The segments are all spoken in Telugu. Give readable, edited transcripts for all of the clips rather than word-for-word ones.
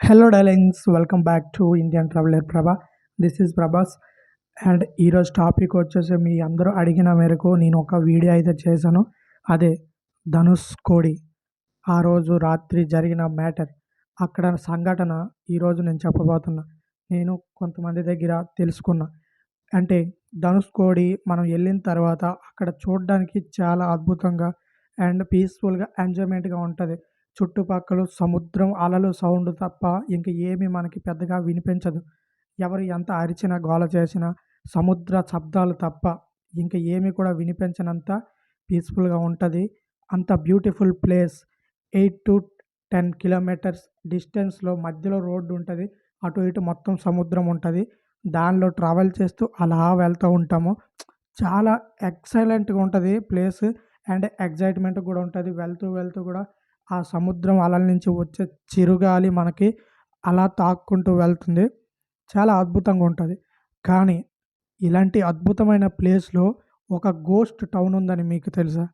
Hello darlings, welcome back to Indian traveller Prabha. This is Prabhas. And ఈరోజు టాపిక్ వచ్చేసి మీ అందరూ అడిగిన మేరకు నేను ఒక వీడియో అయితే చేశాను. అదే ధనుష్ కోడి ఆ రోజు రాత్రి జరిగిన మ్యాటర్, అక్కడ సంఘటన ఈరోజు నేను చెప్పబోతున్నా. నేను కొంతమంది దగ్గర తెలుసుకున్నా. అంటే ధనుష్ కోడి మనం వెళ్ళిన తర్వాత అక్కడ చూడడానికి చాలా అద్భుతంగా అండ్ పీస్ఫుల్గా ఎంజాయ్మెంట్గా ఉంటుంది. చుట్టుపక్కల సముద్రం అలలు సౌండ్ తప్ప ఇంక ఏమీ మనకి పెద్దగా వినిపించదు. ఎవరు ఎంత అరిచినా గోల చేసినా సముద్ర శబ్దాలు తప్ప ఇంక ఏమీ కూడా వినిపించనంత పీస్ఫుల్గా ఉంటుంది. అంత బ్యూటిఫుల్ ప్లేస్. 8 to 10 కిలోమీటర్స్ డిస్టెన్స్లో మధ్యలో రోడ్డు ఉంటుంది. అటు ఇటు మొత్తం సముద్రం ఉంటుంది. దానిలో ట్రావెల్ చేస్తూ అలా వెళ్తూ ఉంటాము. చాలా ఎక్సలెంట్గా ఉంటుంది ప్లేస్. అండ్ ఎగ్జైట్మెంట్ కూడా ఉంటుంది. వెళ్తూ వెళ్తూ కూడా ఆ సముద్రం అలల నుంచి వచ్చే చిరుగాలి మనకి అలా తాక్కుంటూ వెళ్తుంది. చాలా అద్భుతంగా ఉంటుంది. కానీ ఇలాంటి అద్భుతమైన ప్లేస్లో ఒక గోస్ట్ టౌన్ ఉందని మీకు తెలుసా?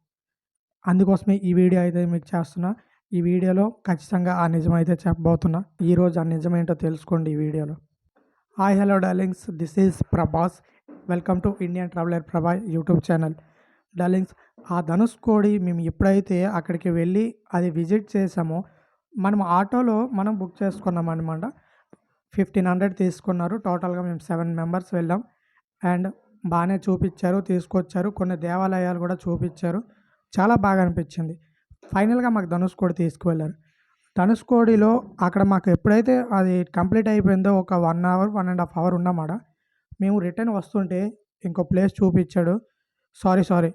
అందుకోసమే ఈ వీడియో అయితే మీకు చేస్తున్నా. ఈ వీడియోలో ఖచ్చితంగా ఆ నిజం అయితే చెప్పబోతున్నా. ఈరోజు ఆ నిజమేంటో తెలుసుకోండి ఈ వీడియోలో. Hi hello darlings, this is Prabhas. Welcome to Indian traveller ప్రభా యూట్యూబ్ ఛానల్. డార్లింగ్స్, ఆ ధనుష్ కోడి మేము ఎప్పుడైతే అక్కడికి వెళ్ళి అది విజిట్ చేసామో, మనం ఆటోలో బుక్ చేసుకున్నాం అనమాట. 1500 తీసుకున్నారు. టోటల్గా మేము 7 మెంబర్స్ వెళ్ళాం. అండ్ బాగానే చూపించారు, తీసుకొచ్చారు. కొన్ని దేవాలయాలు కూడా చూపించారు. చాలా బాగా అనిపించింది. ఫైనల్గా మాకు ధనుష్కోడి తీసుకువెళ్ళారు. ధనుష్కోడిలో అక్కడ మాకు ఎప్పుడైతే అది కంప్లీట్ అయిపోయిందో ఒక 1 అవర్ 1.5 అవర్ ఉన్నామాట. మేము రిటర్న్ వస్తుంటే ఇంకో ప్లేస్ చూపించాడు. సారీ,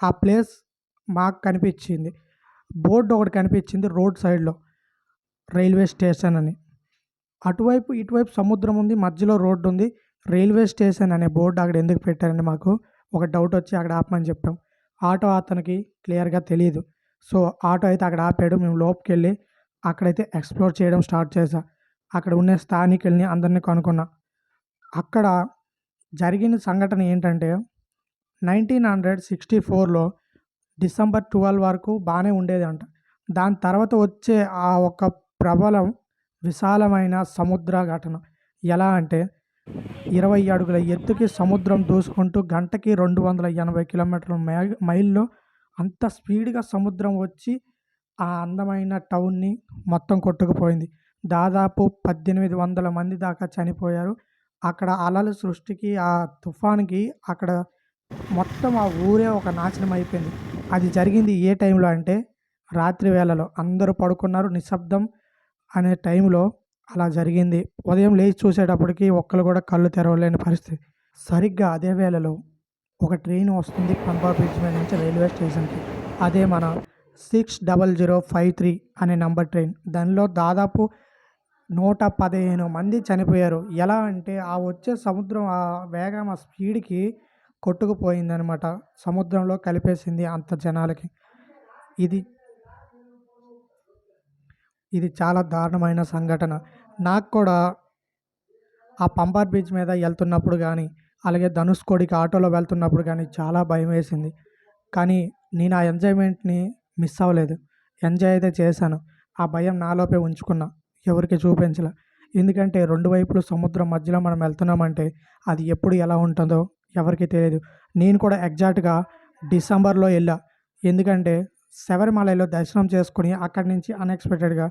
ఆ ప్లేస్ మాకు కనిపించింది. బోర్డు ఒకటి కనిపించింది రోడ్ సైడ్లో, రైల్వే స్టేషన్ అని. అటువైపు ఇటువైపు సముద్రం ఉంది, మధ్యలో రోడ్డు ఉంది. రైల్వే స్టేషన్ అనే బోర్డు అక్కడ ఎందుకు పెట్టారని మాకు ఒక డౌట్ వచ్చి అక్కడ ఆపమని చెప్పాం. ఆటో అతనికి క్లియర్గా తెలియదు. సో ఆటో అయితే అక్కడ ఆపాడు. మేము లోపుకి వెళ్ళి అక్కడైతే ఎక్స్ప్లోర్ చేయడం స్టార్ట్ చేశా. అక్కడ ఉన్న స్థానికుల్ని అందరినీ కనుక్కున్నా. అక్కడ జరిగిన సంఘటన ఏంటంటే, 1964లో డిసెంబర్ 12 వరకు బాగానే ఉండేదంట. దాని తర్వాత వచ్చే ఆ ఒక ప్రబలం విశాలమైన సముద్ర ఘటన ఎలా అంటే, 20 అడుగుల ఎత్తుకి సముద్రం దూసుకుంటూ గంటకి 280 కిలోమీటర్ల మైల్లో అంత స్పీడ్గా సముద్రం వచ్చి ఆ అందమైన టౌన్ని మొత్తం కొట్టుకుపోయింది. దాదాపు 1800 మంది దాకా చనిపోయారు. అక్కడ అలల సృష్టికి, ఆ తుఫాన్కి అక్కడ మొత్తం ఆ ఊరే ఒక నాశనం అయిపోయింది. అది జరిగింది ఏ టైంలో అంటే, రాత్రి వేళలో అందరూ పడుకున్నారు, నిశ్శబ్దం అనే టైంలో అలా జరిగింది. ఉదయం లేచి చూసేటప్పటికి ఒక్కరు కూడా కళ్ళు తెరవలేని పరిస్థితి. సరిగ్గా అదే వేళలో ఒక ట్రైన్ వస్తుంది పంపా బ్రిడ్జ్ మీద నుంచి రైల్వే స్టేషన్కి. అదే మన 60053 అనే నంబర్ ట్రైన్. దానిలో దాదాపు 115 మంది చనిపోయారు. ఎలా అంటే ఆ వచ్చే సముద్రం ఆ వేగం, ఆ స్పీడ్కి కొట్టుకుపోయిందనమాట. సముద్రంలో కలిపేసింది అంత జనాలకి. ఇది ఇది చాలా దారుణమైన సంఘటన. నాకు కూడా ఆ పంపార్ బీచ్ మీద వెళ్తున్నప్పుడు కానీ, అలాగే ధనుష్కోడికి ఆటోలో వెళ్తున్నప్పుడు కానీ చాలా భయం వేసింది. కానీ నేను ఆ ఎంజాయ్మెంట్ని మిస్ అవ్వలేదు. ఎంజాయ్ అయితే చేశాను. ఆ భయం నాలోపే ఉంచుకున్నా, ఎవరికి చూపించలే. ఎందుకంటే రెండు వైపులు సముద్రం మధ్యలో మనం వెళ్తున్నామంటే అది ఎప్పుడు ఎలా ఉంటుందో ఎవరికి తెలియదు. నేను కూడా ఎగ్జాక్ట్గా డిసెంబర్లో వెళ్ళా. ఎందుకంటే శబరిమలలో దర్శనం చేసుకుని అక్కడి నుంచి అన్ఎక్స్పెక్టెడ్గా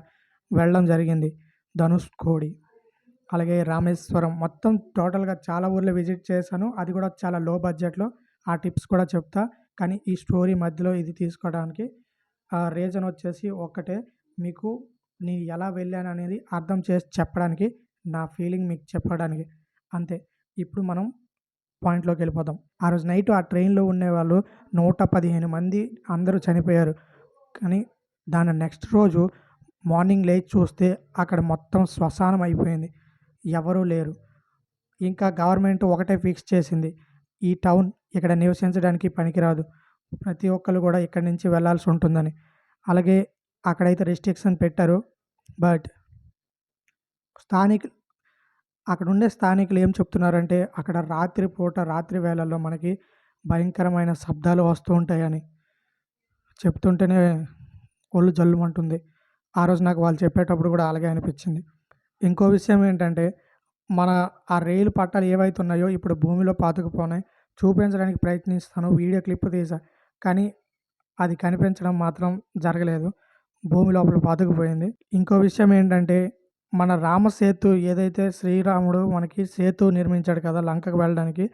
వెళ్ళడం జరిగింది. ధనుష్కోడి, అలాగే రామేశ్వరం, మొత్తం టోటల్గా చాలా ఊర్లు విజిట్ చేశాను. అది కూడా చాలా లో బడ్జెట్లో. ఆ టిప్స్ కూడా చెప్తా. కానీ ఈ స్టోరీ మధ్యలో ఇది తీసుకోవడానికి రీజన్ వచ్చేసి ఒక్కటే, మీకు నేను ఎలా వెళ్ళాను అనేది అర్థం చేసి చెప్పడానికి, నా ఫీలింగ్ మీకు చెప్పడానికి, అంతే. ఇప్పుడు మనం పాయింట్లోకి వెళ్ళిపోదాం. ఆ రోజు నైట్ ఆ ట్రైన్లో ఉండేవాళ్ళు 115 మంది అందరూ చనిపోయారు. కానీ దాని నెక్స్ట్ రోజు మార్నింగ్ లేచి చూస్తే అక్కడ మొత్తం శ్మశానం అయిపోయింది. ఎవరూ లేరు. ఇంకా గవర్నమెంట్ ఒకటే ఫిక్స్ చేసింది, ఈ టౌన్ ఇక్కడ నివసించడానికి పనికిరాదు, ప్రతి ఒక్కరు కూడా ఇక్కడి నుంచి వెళ్ళాల్సి ఉంటుందని. అలాగే అక్కడైతే రెస్ట్రిక్షన్ పెట్టారు. బట్ అక్కడ ఉండే స్థానికులు ఏం చెప్తున్నారంటే, అక్కడ రాత్రి వేళల్లో మనకి భయంకరమైన శబ్దాలు వస్తూ ఉంటాయని చెప్తుంటేనే ఒళ్ళు జల్లుమంటుంది. ఆ రోజు నాకు వాళ్ళు చెప్పేటప్పుడు కూడా అలాగే అనిపించింది. ఇంకో విషయం ఏంటంటే, మన ఆ రైలు పట్టాలు ఏవైతే ఉన్నాయో ఇప్పుడు భూమిలో పాతుకుపోయినాయి. చూపించడానికి ప్రయత్నిస్తాను. వీడియో క్లిప్ తీశా. కానీ అది కనిపించడం మాత్రం జరగలేదు. భూమి లోపల పాతుకుపోయింది. ఇంకో విషయం ఏంటంటే, మన రామసేతు ఏదైతే శ్రీరాముడు మనకి సేతు నిర్మించాడు కదా! లంకకు వెళ్ళడానికి.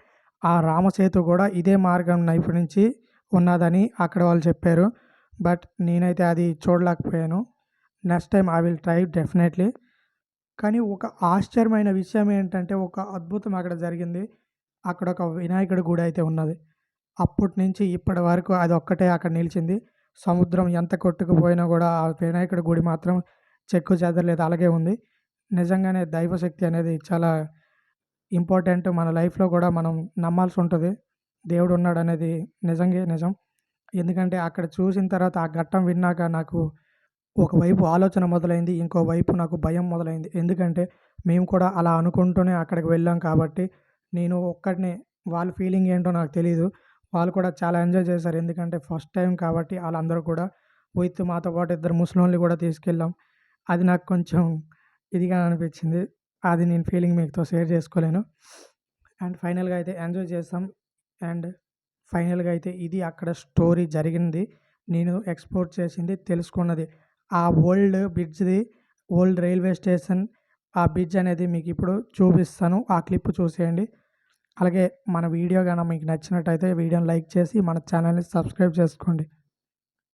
ఆ రామసేతు గూడా ఇదే మార్గం వైపు నుంచి ఉన్నదని అక్కడ వాళ్ళు చెప్పారు. బట్ నేనైతే అది చూడలేకపోయాను. Next time I will try definitely. కానీ ఒక ఆశ్చర్యమైన విషయం ఏంటంటే, ఒక అద్భుతం అక్కడ జరిగింది. అక్కడొక వినాయకుడి గుడి అయితే ఉన్నది. అప్పటి నుంచి ఇప్పటి వరకు అదొక్కటే అక్కడ నిలిచింది. సముద్రం ఎంత కొట్టుకుపోయినా గూడా ఆ వినాయకుడి గుడి మాత్రం చెక్కు చెదరలేదు. అలాగే ఉంది. నిజంగానే దైవశక్తి అనేది చాలా ఇంపార్టెంట్. మన లైఫ్‌లో గూడా మనం నమ్మాల్సుంటది. దేవుడున్నాడనేది నిజంగే నిజం. ఎందుకంటే అక్కడ చూసిన తర్వాత ఆ ఘట్టం విన్నాక నాకు ఒకవైపు ఆలోచన మొదలైంది. ఇంకోవైపు నాకు భయం మొదలైంది. ఎందుకంటే మేము కూడా అలా అనుకుంటూనే అక్కడికి వెళ్ళాం కాబట్టి నేను ఒక్కడినే వాళ్ళ ఫీలింగ్ ఏంటో నాకు తెలీదు. వాళ్ళు కూడా చాలా ఎంజాయ్ చేశారు. ఎందుకంటే ఫస్ట్ టైమ్ కాబట్టి ఆళ్ళందరూ కూడా విత్ మాతో పాటు ఇద్దరు ముసలోళ్ళని కూడా తీసుకెళ్ళాం. అది నాకు కొంచెం ఇదిగా అనిపించింది. అది నేను ఫీలింగ్ మీతో షేర్ చేసుకోలేను. అండ్ ఫైనల్‌గా అయితే ఎంజాయ్ చేసాం. అండ్ ఫైనల్‌గా అయితే ఇది అక్కడ స్టోరీ జరిగింది. నేను ఎక్స్‌ప్లోర్ చేసింది, తెలుసుకున్నది. ఆ ఓల్డ్ బ్రిడ్జ్‌ది, ఓల్డ్ రైల్వే స్టేషన్ ఆ బ్రిడ్జ్ అనేది మీకిప్పుడు చూపిస్తాను. ఆ క్లిప్ చూసేయండి. అలాగే మన వీడియో గాన మీకు నచ్చినట్టయితే వీడియోని లైక్ చేసి మన ఛానల్‌ని సబ్స్క్రైబ్ చేసుకోండి.